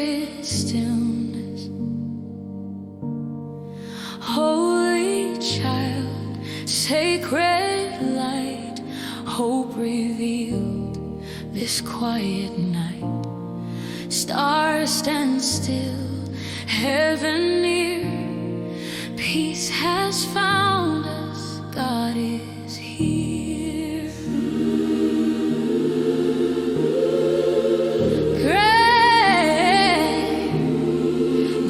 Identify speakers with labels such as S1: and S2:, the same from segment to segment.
S1: is stillness. Holy child, sacred light, hope revealed this quiet night. Stars stand still, heaven near, peace has found us, God is here.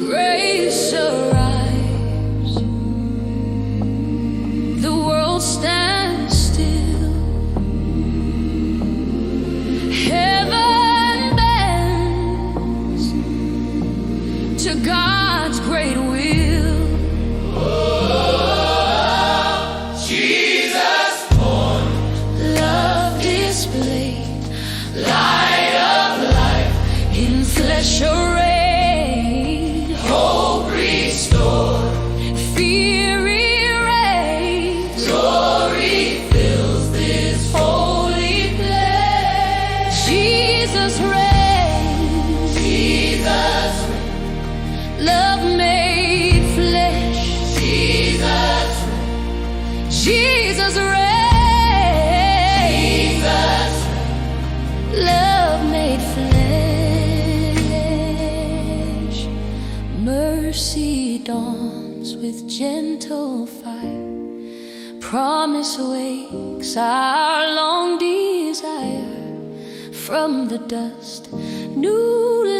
S1: Grace arrives, the world stands still, heaven bends to God's great will.
S2: Jesus born,
S1: Love displayed, light of life in flesh arrayed,
S2: hope restored,
S1: fear erased,
S2: glory fills this
S1: holy place. Jesus reigns,
S2: Jesus,
S1: love made flesh.
S2: Jesus,
S1: Jesus reigns,
S2: Jesus,
S1: love made flesh. Mercy dawns with gentle fire, promise wakes our long desire. From the dust, new